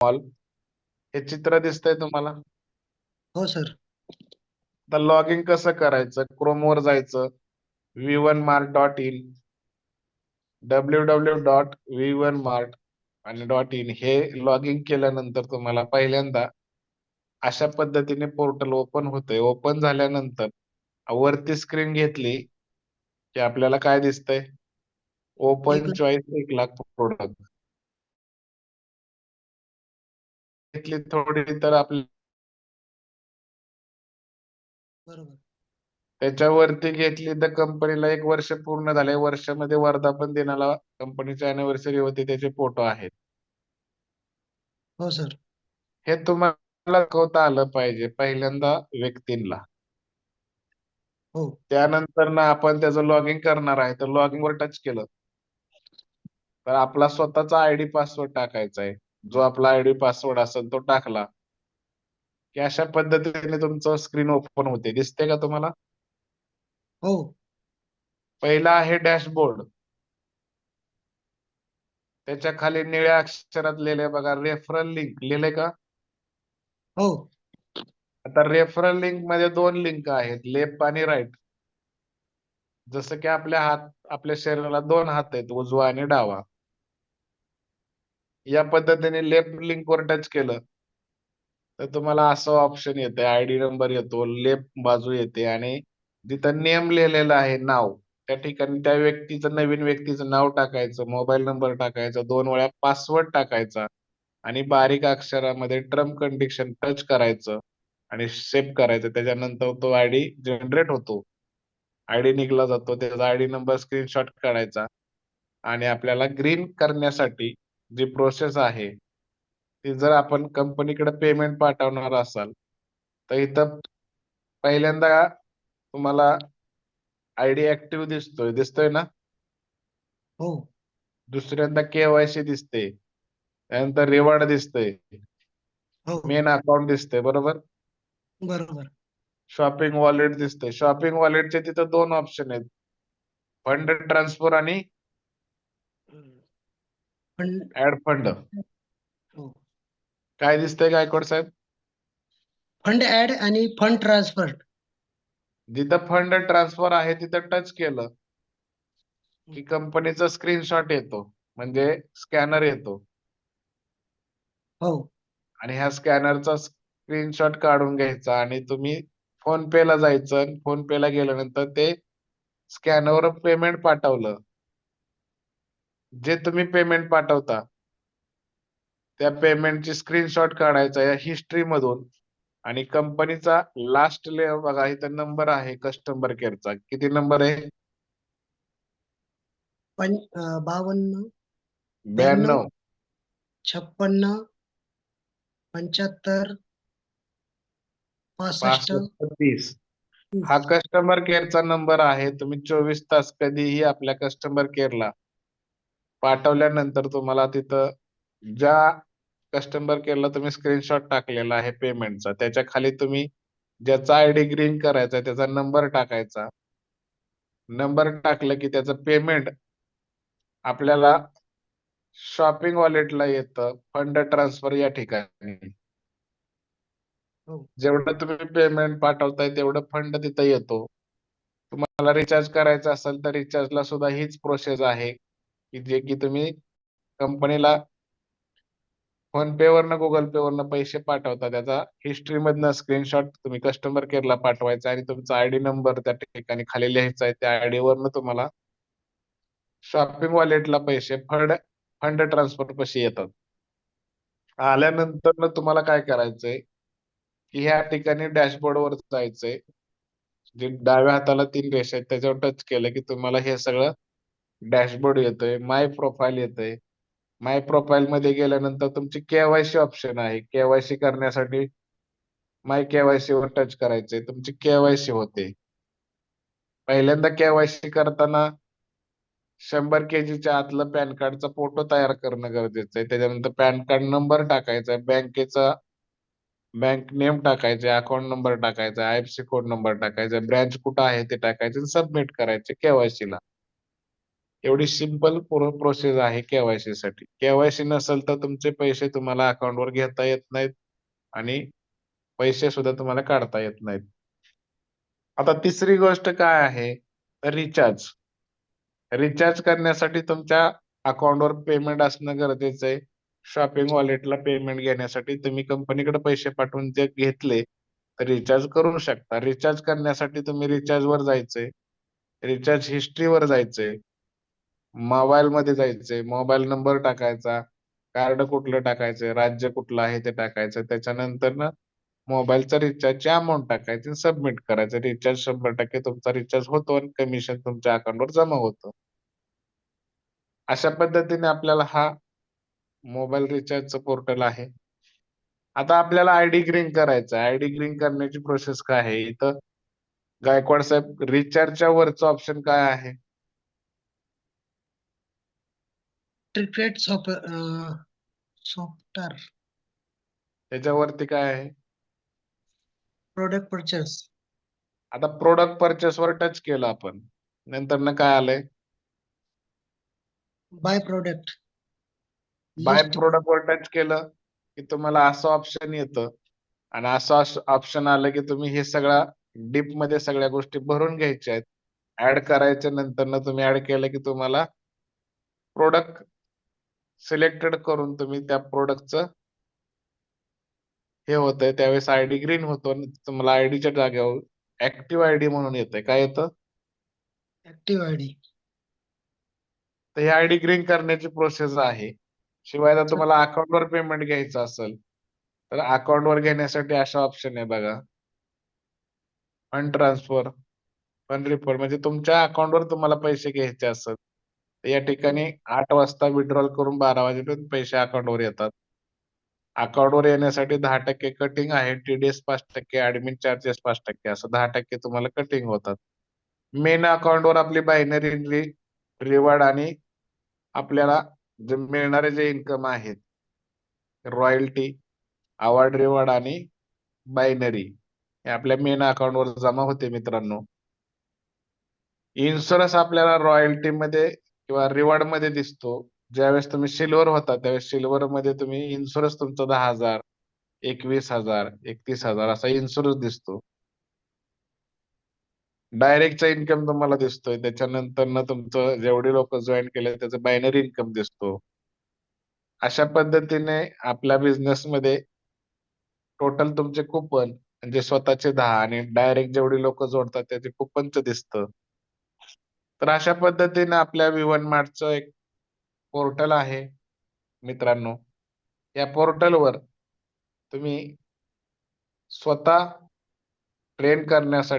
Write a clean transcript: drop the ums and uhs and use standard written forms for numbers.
Mall हे चित्र दिसतंय तुम्हाला. हो सर. आता लॉग इन कसं करायचं? क्रोम वर जायचं, v1mart.in, www.v1mart आणि .in हे लॉग इन केल्यानंतर तुम्हाला पहिल्यांदा अशा पद्धतीने पोर्टल ओपन होतंय. ओपन झाल्यानंतर वरती स्क्रीन घेतली की आपल्याला काय दिसतंय? एक ओपन लाख. चॉईस 1,00,000 प्रोडक्ट घेतली थोडी तर आपल्या बरोबर. त्याच्यावरती घेतली तर कंपनीला 1 वर्ष पूर्ण झालंय. वर्षामध्ये वर्धापन दिनाला कंपनीची अॅनिव्हर्सरी होती, त्याचे फोटो आहेत. हो सर. हे तुम्हाला दाखवता आलं पाहिजे पहिल्यांदा व्यक्तींना. हो. त्यानंतर ना आपण त्याचं लॉग इन करणार आहे, तर लॉग इन वर टच केलं तर आपला स्वतःचा आयडी पासवर्ड टाकायचा आहे. जो आपला आयडी पासवर्ड असेल तो टाकला की अशा पद्धतीने तुमचं स्क्रीन ओपन होते. दिसते का तुम्हाला? हो. पहिला आहे डॅशबोर्ड. त्याच्या खाली निळ्या अक्षरात लिहिलंय बघा, रेफरल लिंक लिहिलंय का? हो. आता रेफरल लिंक मध्ये 2 लिंक आहेत, लेफ्ट आणि राईट. जसं की आपल्या शरीराला 2 हात आहेत, उजवा आणि डावा. या पद्धतीने लेफ्ट लिंक वर टच केलं तर तुम्हाला असं ऑप्शन येते, आयडी नंबर येतो, लेफ्ट बाजू येते आणि जिथं नेम लिहिलेलं आहे, नाव, त्या ठिकाणी त्या व्यक्तीचं, नवीन व्यक्तीचं नाव टाकायचं, मोबाईल नंबर टाकायचा, 2 वेळा पासवर्ड टाकायचा आणि बारीक अक्षरामध्ये टर्म कंडिशन टच करायचं आणि सेव्ह करायचं. त्याच्यानंतर तो आयडी जनरेट होतो. आयडी निघला जातो, त्याचा आयडी नंबर स्क्रीनशॉट काढायचा आणि आपल्याला ग्रीन करण्यासाठी जी प्रोसेस आहे ती, जर आपण कंपनीकडे पेमेंट पाठवणार असाल तर इथं पहिल्यांदा तुम्हाला आयडी ऍक्टिव्ह दिसतोय ना. हो. दुसऱ्यांदा केवायसी दिसते, त्यानंतर रिवॉर्ड दिसतंय, हो. मेन अकाउंट दिसतंय, बरोबर. बरोबर. शॉपिंग वॉलेट दिसतंय. शॉपिंग वॉलेटचे तिथं 2 ऑप्शन आहेत, फंड ट्रान्सफर आणि पण ऍड फंड. हो. काय दिसतंय गायकवाड साहेब? फंड ऍड आणि फंड ट्रान्सफर. जिथं फंड ट्रान्सफर आहे तिथं टच केलं की कंपनीचा स्क्रीनशॉट येतो, म्हणजे स्कॅनर येतो हो. आणि ह्या स्कॅनरचा स्क्रीनशॉट काढून घ्यायचा आणि तुम्ही फोन पे ला जायचं. फोन पे ला गेल्यानंतर ते स्कॅनरवर पेमेंट पाठवलं, जे तुम्ही पेमेंट पाठवता त्या पेमेंटची स्क्रीनशॉट काढायचा या हिस्ट्री मधून आणि कंपनीचा लास्ट लेअर बघा, इथं नंबर आहे कस्टमर केअरचा. किती नंबर आहे? 52, 92, 92, 56, 75, 65, 65, 30. हा 30. कस्टमर केअरचा नंबर आहे. तुम्ही 24 तास कधीही आपल्या कस्टमर केअरला पाठवल्यानंतर तुम्हाला तिथं ज्या कस्टमर केअरला तुम्ही स्क्रीनशॉट टाकलेला आहे पेमेंटचा, त्याच्या खाली तुम्ही ज्याचा आयडी ग्रीन करायचा त्याचा नंबर टाकायचा. नंबर टाकलं की त्याचं पेमेंट आपल्याला शॉपिंग वॉलेटला येतं, फंड ट्रान्सफर या ठिकाणी. हो. जेवढं तुम्ही पेमेंट पाठवताय तेवढं फंड तिथं येतो. तुम्हाला रिचार्ज करायचं असेल तर रिचार्जला सुद्धा हीच प्रोसेस आहे, की जे की तुम्ही कंपनीला फोन पे वरनं, गुगल पे वरनं पैसे पाठवता, त्याचा हिस्ट्री मधनं स्क्रीनशॉट तुम्ही कस्टमर केअरला पाठवायचा आणि तुमचा आयडी नंबर त्या ठिकाणी खाली लिहायचा आहे. त्या आयडी वरनं तुम्हाला शॉपिंग वॉलेटला पैसे फंड फंड ट्रान्सफर कशी येतात. आल्यानंतर तुम्हाला काय करायचंय की ह्या ठिकाणी डॅशबोर्ड वर जायचंय. जे डाव्या हाताला 3 रेषा आहेत त्याच्यावर टच केलं की तुम्हाला हे सगळं डॅशबोर्ड येतोय. माय प्रोफाईल येतंय. माय प्रोफाईल मध्ये गेल्यानंतर तुमची केवायसी ऑप्शन आहे. केवायसी करण्यासाठी माय केवायसी वर टच करायचंय. तुमची केवायसी होते. पहिल्यांदा केवायसी करताना 100 केजीच्या आतलं पॅन कार्डचा फोटो तयार करणं गरजेचं आहे. त्याच्यानंतर पॅन कार्ड नंबर टाकायचा, बँकेचा बँक नेम टाकायचे, अकाउंट नंबर टाकायचा, आयएफसी कोड नंबर टाकायचा, ब्रँच कुठं आहे ते टाकायचं, सबमिट करायचे केवायसी ला. एवढी सिंपल प्रोसेस आहे केवायसी साठी. केवायसी नसेल तर तुमचे पैसे तुम्हाला अकाउंटवर घेता येत नाहीत आणि पैसे सुद्धा तुम्हाला काढता येत नाहीत. आता तिसरी गोष्ट काय आहे, तर रिचार्ज. रिचार्ज करण्यासाठी तुमच्या अकाउंटवर पेमेंट असणं गरजेचं आहे. शॉपिंग वॉलेटला पेमेंट घेण्यासाठी तुम्ही कंपनीकडे पैसे पाठवून जे घेतले तर रिचार्ज करू शकता. रिचार्ज करण्यासाठी तुम्ही रिचार्ज वर जायचंय, रिचार्ज हिस्ट्री वर जायचंय, मोबाईल मध्ये जायचंय, मोबाईल नंबर टाकायचा, कार्ड कुठलं टाकायचंय, राज्य कुठलं आहे ते टाकायचं. त्याच्यानंतर ना मोबाईलचा रिचार्जची अमाऊंट टाकायची, सबमिट करायचं. रिचार्ज 100% तुमचा रिचार्ज होतो आणि कमिशन तुमच्या अकाउंटवर जमा होतं. अशा पद्धतीने आपल्याला हा मोबाईल रिचार्जचं पोर्टल आहे. आता आपल्याला आयडी ग्रीन करायचं आहे. आयडी ग्रीन करण्याची प्रोसेस काय आहे? इथं गायकवाड साहेब रिचार्जच्या वरचं ऑप्शन काय आहे? ट्रिकेट सॉफ्टवेअर त्याच्यावरती काय आहे? Product purchase. आता प्रोडक्ट परचेस वर टच केलं आपण, नंतर ना काय आलंय? Buy product buy list. Product वर टच केलं की तुम्हाला असं ऑप्शन येतं आणि असं ऑप्शन आलं की तुम्ही हे सगळा डीप मध्ये सगळ्या गोष्टी भरून घ्यायच्या आहेत. ऍड करायच्या. नंतर ना तुम्ही ऍड केलं की तुम्हाला प्रोडक्ट सिलेक्टेड करून तुम्ही त्या प्रोडक्टचं हे होतंय, त्यावेळेस आयडी ग्रीन होतो आणि तुम्हाला आयडीच्या जागेवर ऍक्टिव्ह आयडी म्हणून येतंय. काय येतं? Active ID. तर ही आयडी ग्रीन करण्याची प्रोसेस आहे. शिवाय जर तुम्हाला अकाउंटवर पेमेंट घ्यायचं असेल तर अकाउंटवर घेण्यासाठी अशा ऑप्शन आहे बघा. फंड ट्रान्सफर, फंड रिफंड, म्हणजे तुमच्या अकाउंटवर तुम्हाला पैसे घ्यायचे असतात तर या ठिकाणी 8 वाजता विड्रॉल करून 12 वाजेपर्यंत पैसे अकाउंटवर येतात. अकाउंटवर येण्यासाठी 10% कटिंग आहे. टीडीएस 5%, ऍडमिन चार्जेस 5%, असं 10% तुम्हाला कटिंग होतात. मेन अकाउंटवर आपली बायनरी रिवॉर्ड आणि आपल्याला जे मिळणारे जे इन्कम आहेत, रॉयल्टी, अवॉर्ड रिवॉर्ड आणि बायनरी, हे आपल्या मेन अकाउंटवर जमा होते मित्रांनो. इन्शुरन्स आपल्याला रॉयल्टी मध्ये किंवा रिवॉर्ड मध्ये दिसतो. ज्यावेळेस तुम्ही सिल्वर होता त्यावेळेस सिल्वर मध्ये तुम्ही इन्शुरन्स तुमचा 10,000, 21,000, 31,000 असा इन्शुरन्स दिसतो. डायरेक्टचा इन्कम तुम्हाला दिसतोय. त्याच्यानंतर ना तुमचं जेवढे लोक जॉईन केले त्याचं बायनरी इन्कम दिसतो. अशा पद्धतीने आपल्या बिझनेस मध्ये टोटल तुमचे कुपन म्हणजे स्वतःचे 10 आणि डायरेक्ट जेवढी लोक जोडतात त्याचे कुपनचं दिसतं. तर अशा पद्धतीने आपल्या विवन मार्टचं एक पोर्टल आहे मित्रांनो. या पोर्टलवर तुम्ही स्वतः ट्रेन करण्यासाठी